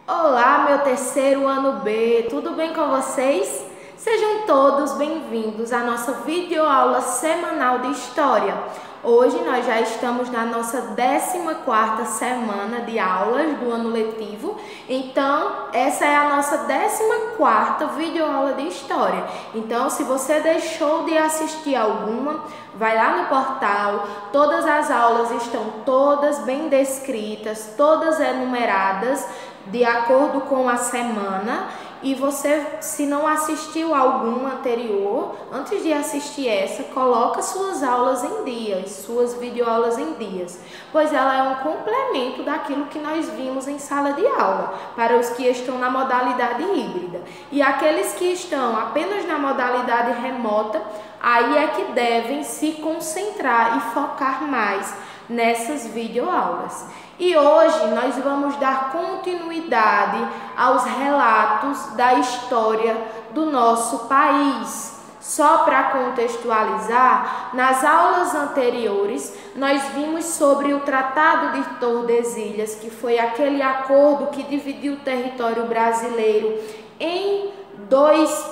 Olá, meu terceiro ano B, tudo bem com vocês? Sejam todos bem-vindos à nossa videoaula semanal de História. Hoje nós já estamos na nossa 14ª semana de aulas do ano letivo, então essa é a nossa 14ª videoaula de História. Então, se você deixou de assistir alguma, vai lá no portal, todas as aulas estão todas bem descritas, todas enumeradas de acordo com a semana. E você, se não assistiu alguma anterior, antes de assistir essa, coloca suas aulas em dias, suas videoaulas em dias, pois ela é um complemento daquilo que nós vimos em sala de aula, para os que estão na modalidade híbrida. E aqueles que estão apenas na modalidade remota, aí é que devem se concentrar e focar mais nessas videoaulas. E hoje nós vamos dar continuidade aos relatos da história do nosso país. Só para contextualizar, nas aulas anteriores nós vimos sobre o Tratado de Tordesilhas, que foi aquele acordo que dividiu o território brasileiro em dois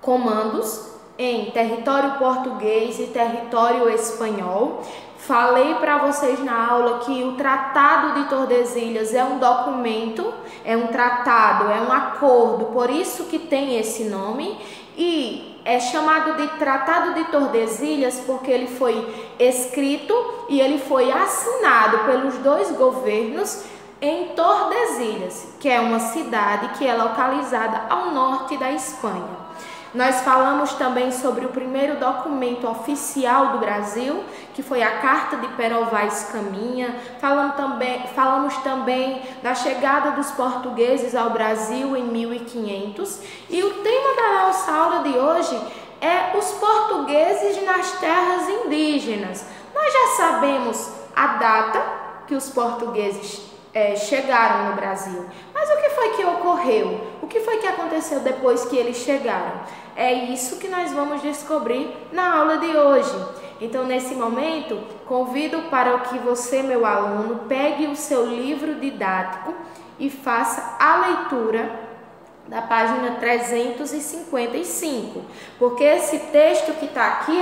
comandos, em território português e território espanhol. Falei para vocês na aula que o Tratado de Tordesilhas é um documento, é um tratado, é um acordo, por isso que tem esse nome, e é chamado de Tratado de Tordesilhas porque ele foi escrito e ele foi assinado pelos dois governos em Tordesilhas, que é uma cidade que é localizada ao norte da Espanha. Nós falamos também sobre o primeiro documento oficial do Brasil, que foi a Carta de Pero Vaz Caminha. Falamos também da chegada dos portugueses ao Brasil em 1500. E o tema da nossa aula de hoje é os portugueses nas terras indígenas. Nós já sabemos a data que os portugueses chegaram no Brasil. Mas o que foi que ocorreu? O que foi que aconteceu depois que eles chegaram? É isso que nós vamos descobrir na aula de hoje. Então, nesse momento, convido para que você, meu aluno, pegue o seu livro didático e faça a leitura da página 355. Porque esse texto que está aqui,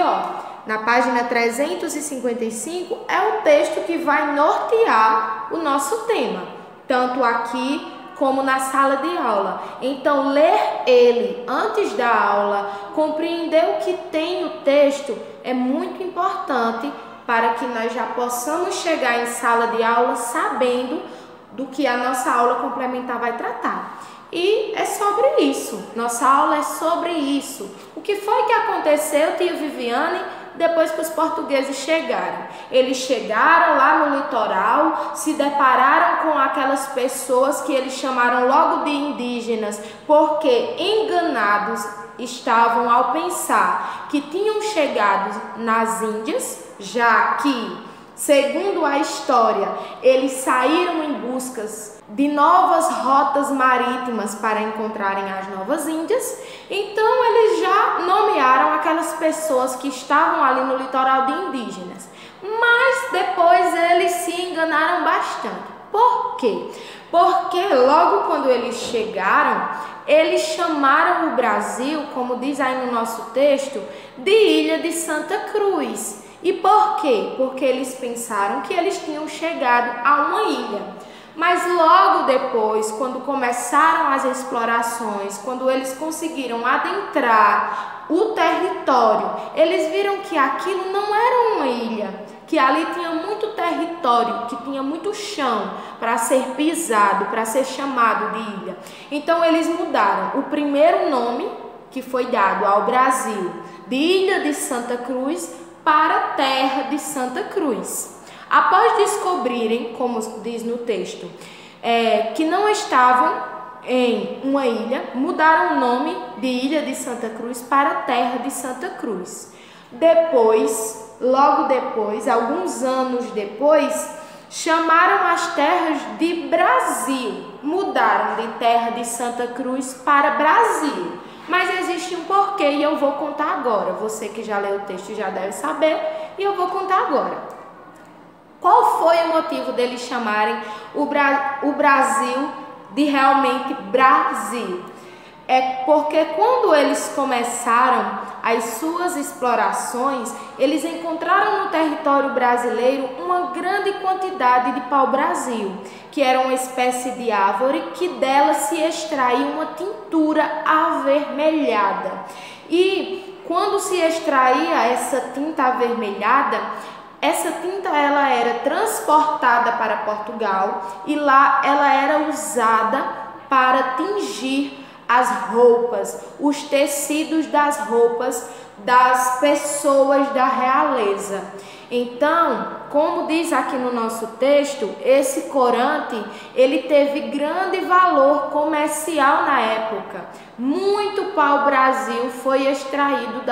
na página 355, é o texto que vai nortear o nosso tema, tanto aqui como na sala de aula. Então, ler ele antes da aula, compreender o que tem no texto, é muito importante para que nós já possamos chegar em sala de aula sabendo do que a nossa aula complementar vai tratar. E é sobre isso, nossa aula é sobre isso. O que foi que aconteceu, tia Viviane, depois que os portugueses chegaram? Eles chegaram lá no litoral, se depararam com aquelas pessoas que eles chamaram logo de indígenas, porque enganados estavam ao pensar que tinham chegado nas Índias, já que, segundo a história, eles saíram em busca de novas rotas marítimas para encontrarem as Novas Índias. Então eles já nomearam aquelas pessoas que estavam ali no litoral de indígenas. Mas depois eles se enganaram bastante. Por quê? Porque logo quando eles chegaram, eles chamaram o Brasil, como diz aí no nosso texto, de Ilha de Santa Cruz. E por quê? Porque eles pensaram que eles tinham chegado a uma ilha. Mas logo depois, quando começaram as explorações, quando eles conseguiram adentrar o território, eles viram que aquilo não era uma ilha, que ali tinha muito território, que tinha muito chão para ser pisado, para ser chamado de ilha. Então eles mudaram o primeiro nome que foi dado ao Brasil, de Ilha de Santa Cruz, para Terra de Santa Cruz. Após descobrirem, como diz no texto, que não estavam em uma ilha, mudaram o nome de Ilha de Santa Cruz para Terra de Santa Cruz. Depois, logo depois, alguns anos depois, chamaram as terras de Brasil, mudaram de Terra de Santa Cruz para Brasil. Mas existe um porquê e eu vou contar agora. Você que já leu o texto já deve saber e eu vou contar agora. Qual foi o motivo deles chamarem o Brasil de realmente Brasil. É porque quando eles começaram as suas explorações, eles encontraram no território brasileiro uma grande quantidade de pau-brasil, que era uma espécie de árvore que dela se extraía uma tintura avermelhada. E quando se extraía essa tinta avermelhada, essa tinta ela era transportada para Portugal e lá ela era usada para tingir as roupas, os tecidos das roupas das pessoas da realeza. Então, como diz aqui no nosso texto, esse corante, ele teve grande valor comercial na época. Muito pau-brasil foi extraído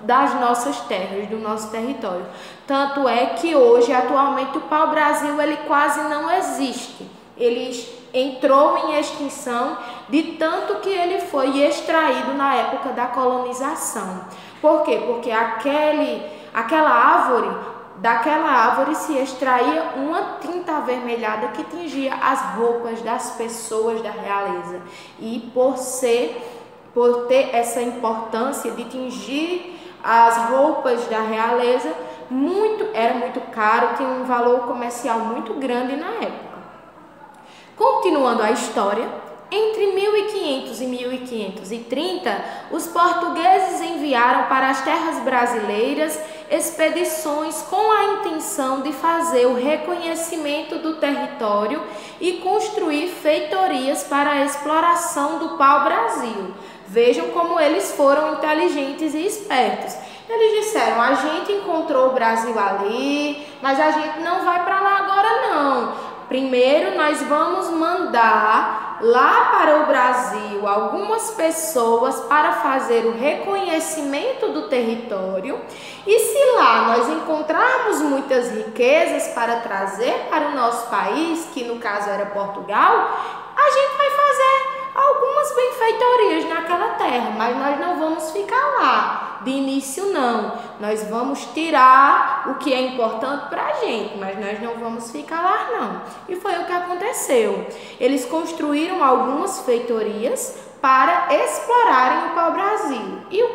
das nossas terras, do nosso território. Tanto é que hoje, atualmente, o pau-brasil ele quase não existe. Ele entrou em extinção de tanto que ele foi extraído na época da colonização. Por quê? Porque daquela árvore se extraía uma tinta avermelhada que tingia as roupas das pessoas da realeza. E por ter essa importância de tingir as roupas da realeza, era muito caro, tinha um valor comercial muito grande na época. Continuando a história, entre 1500 e 1530, os portugueses enviaram para as terras brasileiras expedições com a intenção de fazer o reconhecimento do território e construir feitorias para a exploração do pau-brasil. Vejam como eles foram inteligentes e espertos. Eles disseram, a gente encontrou o Brasil ali, mas a gente não vai para lá agora não. Primeiro, nós vamos mandar lá para o Brasil algumas pessoas para fazer o reconhecimento do território. E se lá nós encontrarmos muitas riquezas para trazer para o nosso país, que no caso era Portugal, a gente vai fazer algumas benfeitorias naquela terra, mas nós não vamos ficar lá. De início não, nós vamos tirar o que é importante para a gente, mas nós não vamos ficar lá não. E foi o que aconteceu. Eles construíram algumas feitorias para explorarem o pau-brasil. E o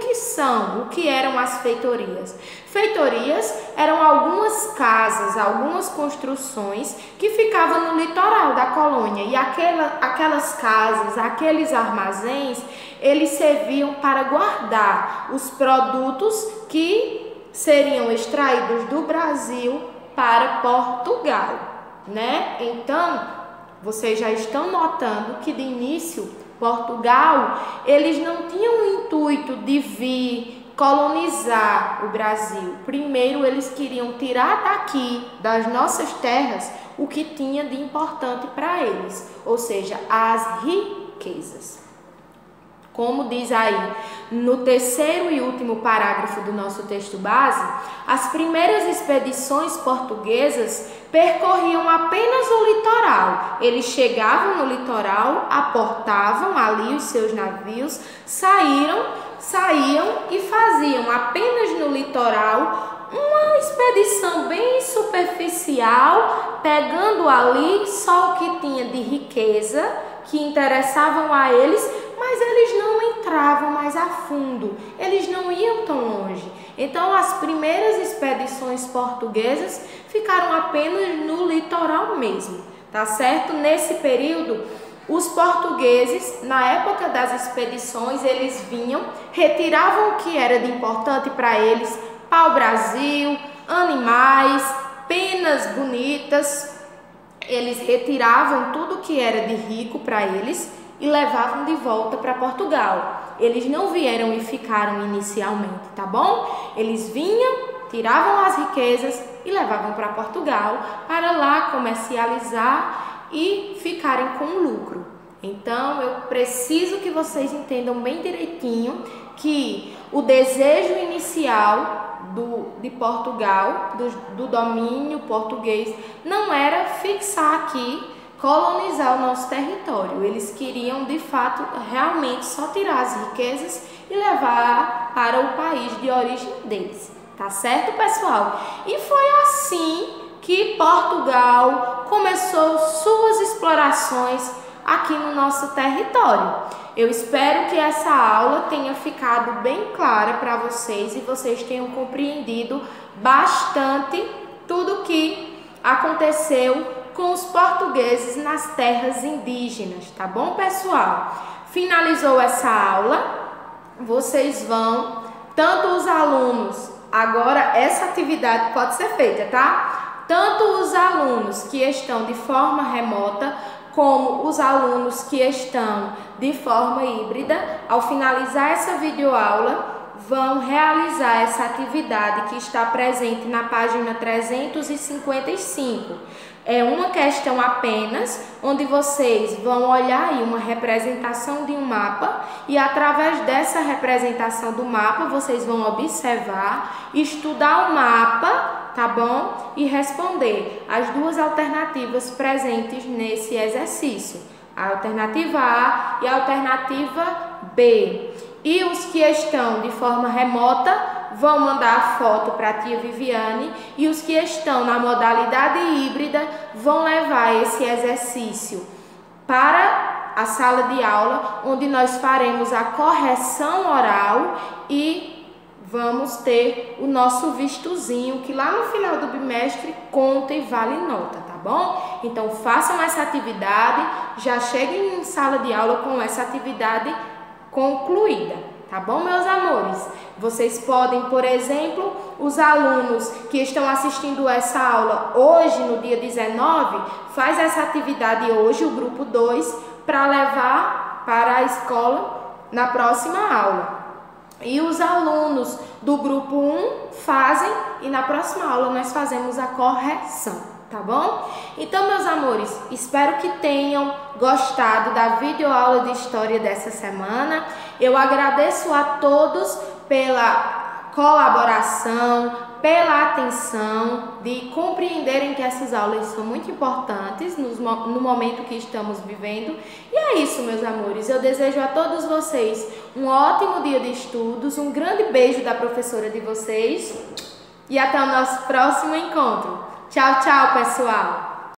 que eram as feitorias? Feitorias eram algumas casas, algumas construções que ficavam no litoral da colônia. E aquelas casas, aqueles armazéns, eles serviam para guardar os produtos que seriam extraídos do Brasil para Portugal, né? Então, vocês já estão notando que de início Portugal, eles não tinham o intuito de vir colonizar o Brasil. Primeiro, eles queriam tirar daqui, das nossas terras, o que tinha de importante para eles, ou seja, as riquezas. Como diz aí no terceiro e último parágrafo do nosso texto base, as primeiras expedições portuguesas percorriam apenas o litoral. Eles chegavam no litoral, aportavam ali os seus navios, saíam e faziam apenas no litoral uma expedição bem superficial, pegando ali só o que tinha de riqueza, que interessavam a eles, mas eles não entravam mais a fundo, eles não iam tão longe. Então, as primeiras expedições portuguesas ficaram apenas no litoral mesmo, tá certo? Nesse período, os portugueses, na época das expedições, eles vinham, retiravam o que era de importante para eles, pau-brasil, animais, penas bonitas. Eles retiravam tudo que era de rico para eles e levavam de volta para Portugal. Eles não vieram e ficaram inicialmente, tá bom? Eles vinham, tiravam as riquezas e levavam para Portugal para lá comercializar e ficarem com lucro. Então, eu preciso que vocês entendam bem direitinho que o desejo inicial de Portugal, do domínio português, não era fixar aqui, colonizar o nosso território. Eles queriam, de fato, realmente só tirar as riquezas e levar para o país de origem deles. Tá certo, pessoal? E foi assim que Portugal começou suas explorações aqui no nosso território. Eu espero que essa aula tenha ficado bem clara para vocês e vocês tenham compreendido bastante tudo o que aconteceu com os portugueses nas terras indígenas, tá bom, pessoal? Finalizou essa aula, vocês vão, tanto os alunos, agora essa atividade pode ser feita, tá? Tanto os alunos que estão de forma remota, como os alunos que estão de forma híbrida, ao finalizar essa videoaula, vão realizar essa atividade que está presente na página 355. É uma questão apenas, onde vocês vão olhar aí uma representação de um mapa e através dessa representação do mapa, vocês vão observar, estudar o mapa, tá bom? E responder as duas alternativas presentes nesse exercício, a alternativa A e a alternativa B. E os que estão de forma remota vão mandar a foto para a tia Viviane e os que estão na modalidade híbrida vão levar esse exercício para a sala de aula, onde nós faremos a correção oral e vamos ter o nosso vistozinho, que lá no final do bimestre conta e vale nota, tá bom? Então façam essa atividade, já cheguem em sala de aula com essa atividade concluída, tá bom, meus amores? Vocês podem, por exemplo, os alunos que estão assistindo essa aula hoje, no dia 19, faz essa atividade hoje, o grupo 2, para levar para a escola na próxima aula. E os alunos do grupo 1 fazem e na próxima aula nós fazemos a correção. Tá bom? Então, meus amores, espero que tenham gostado da videoaula de história dessa semana. Eu agradeço a todos pela colaboração, pela atenção, de compreenderem que essas aulas são muito importantes no momento que estamos vivendo. E é isso, meus amores. Eu desejo a todos vocês um ótimo dia de estudos, um grande beijo da professora de vocês e até o nosso próximo encontro. Tchau, tchau, pessoal!